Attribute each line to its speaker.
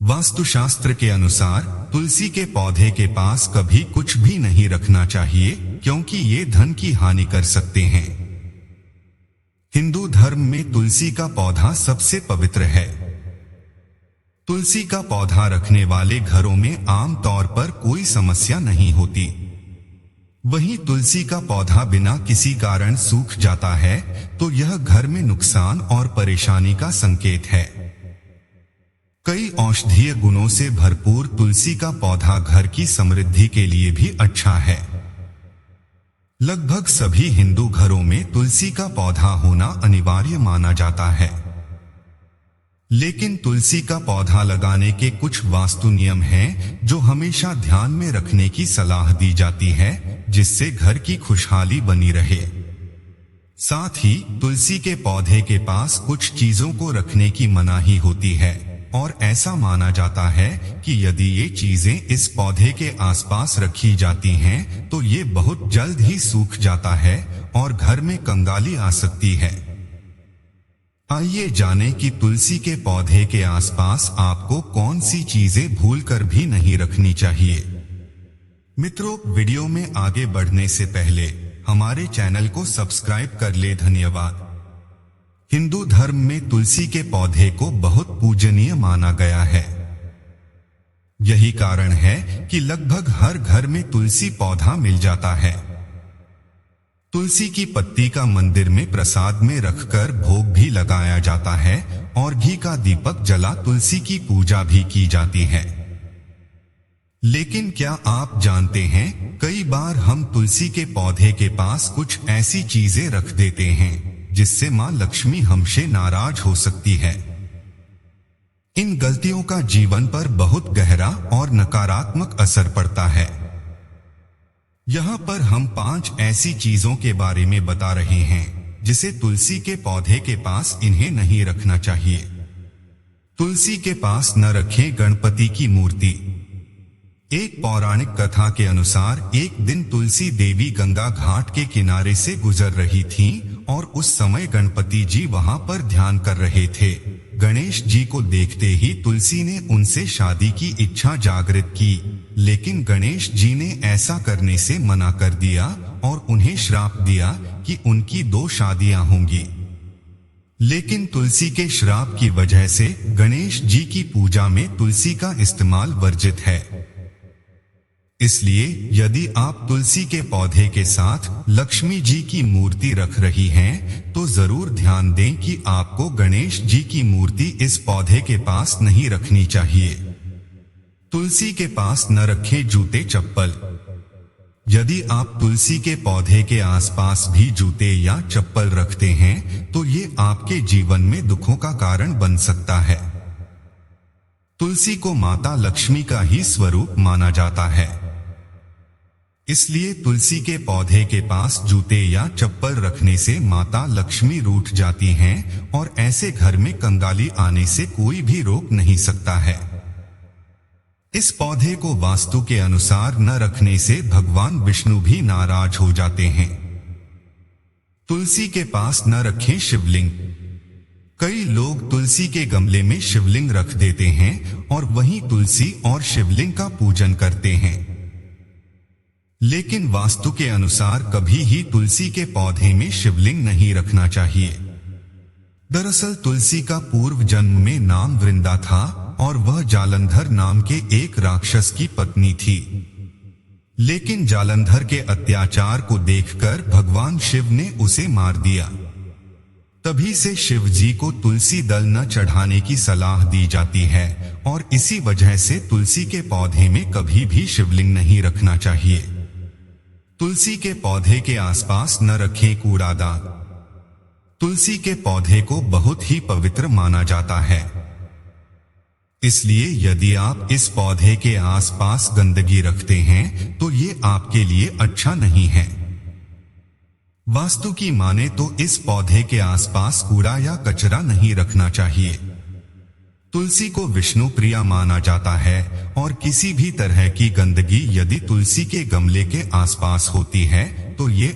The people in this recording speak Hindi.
Speaker 1: वास्तुशास्त्र के अनुसार तुलसी के पौधे के पास कभी कुछ भी नहीं रखना चाहिए, क्योंकि ये धन की हानि कर सकते हैं। हिंदू धर्म में तुलसी का पौधा सबसे पवित्र है। तुलसी का पौधा रखने वाले घरों में आम तौर पर कोई समस्या नहीं होती। वहीं तुलसी का पौधा बिना किसी कारण सूख जाता है तो यह घर में नुकसान और परेशानी का संकेत है। कई औषधीय गुणों से भरपूर तुलसी का पौधा घर की समृद्धि के लिए भी अच्छा है। लगभग सभी हिंदू घरों में तुलसी का पौधा होना अनिवार्य माना जाता है। लेकिन तुलसी का पौधा लगाने के कुछ वास्तु नियम हैं जो हमेशा ध्यान में रखने की सलाह दी जाती है, जिससे घर की खुशहाली बनी रहे। साथ ही तुलसी के पौधे के पास कुछ चीजों को रखने की मनाही होती है और ऐसा माना जाता है कि यदि ये चीजें इस पौधे के आसपास रखी जाती हैं तो ये बहुत जल्द ही सूख जाता है और घर में कंगाली आ सकती है। आइए जानें कि तुलसी के पौधे के आसपास आपको कौन सी चीजें भूलकर भी नहीं रखनी चाहिए। मित्रों, वीडियो में आगे बढ़ने से पहले हमारे चैनल को सब्सक्राइब कर ले। धन्यवाद। हिंदू धर्म में तुलसी के पौधे को बहुत पूजनीय माना गया है। यही कारण है कि लगभग हर घर में तुलसी पौधा मिल जाता है। तुलसी की पत्ती का मंदिर में प्रसाद में रखकर भोग भी लगाया जाता है और घी का दीपक जला तुलसी की पूजा भी की जाती है। लेकिन क्या आप जानते हैं, कई बार हम तुलसी के पौधे के पास कुछ ऐसी चीजें रख देते हैं जिससे मां लक्ष्मी हमसे नाराज हो सकती है। इन गलतियों का जीवन पर बहुत गहरा और नकारात्मक असर पड़ता है। यहाँ पर हम 5 ऐसी चीजों के बारे में बता रहे हैं जिसे तुलसी के पौधे के पास इन्हें नहीं रखना चाहिए। तुलसी के पास न रखें गणपति की मूर्ति। एक पौराणिक कथा के अनुसार एक दिन तुलसी देवी गंगा घाट के किनारे से गुजर रही थीं और उस समय गणपति जी वहां पर ध्यान कर रहे थे। गणेश जी को देखते ही तुलसी ने उनसे शादी की इच्छा जागृत की, लेकिन गणेश जी ने ऐसा करने से मना कर दिया और उन्हें श्राप दिया कि उनकी 2 शादियां होंगी। लेकिन तुलसी के श्राप की वजह से गणेश जी की पूजा में तुलसी का इस्तेमाल वर्जित है। इसलिए यदि आप तुलसी के पौधे के साथ लक्ष्मी जी की मूर्ति रख रही हैं, तो जरूर ध्यान दें कि आपको गणेश जी की मूर्ति इस पौधे के पास नहीं रखनी चाहिए। तुलसी के पास न रखें जूते चप्पल। यदि आप तुलसी के पौधे के आसपास भी जूते या चप्पल रखते हैं तो ये आपके जीवन में दुखों का कारण बन सकता है। तुलसी को माता लक्ष्मी का ही स्वरूप माना जाता है। इसलिए तुलसी के पौधे के पास जूते या चप्पल रखने से माता लक्ष्मी रूठ जाती हैं और ऐसे घर में कंगाली आने से कोई भी रोक नहीं सकता है। इस पौधे को वास्तु के अनुसार न रखने से भगवान विष्णु भी नाराज हो जाते हैं। तुलसी के पास न रखें शिवलिंग। कई लोग तुलसी के गमले में शिवलिंग रख देते हैं और वहीं तुलसी और शिवलिंग का पूजन करते हैं। लेकिन वास्तु के अनुसार कभी ही तुलसी के पौधे में शिवलिंग नहीं रखना चाहिए। दरअसल तुलसी का पूर्व जन्म में नाम वृंदा था और वह जालंधर नाम के एक राक्षस की पत्नी थी। लेकिन जालंधर के अत्याचार को देखकर भगवान शिव ने उसे मार दिया। तभी से शिव जी को तुलसी दल न चढ़ाने की सलाह दी जाती है और इसी वजह से तुलसी के पौधे में कभी भी शिवलिंग नहीं रखना चाहिए। तुलसी के पौधे के आसपास न रखें कूड़ादान। तुलसी के पौधे को बहुत ही पवित्र माना जाता है। इसलिए यदि आप इस पौधे के आसपास गंदगी रखते हैं तो ये आपके लिए अच्छा नहीं है। वास्तु की माने तो इस पौधे के आसपास कूड़ा या कचरा नहीं रखना चाहिए। तुलसी को विष्णु प्रिया माना जाता है और किसी भी तरह की गंदगी यदि तुलसी के गमले के आसपास होती है तो ये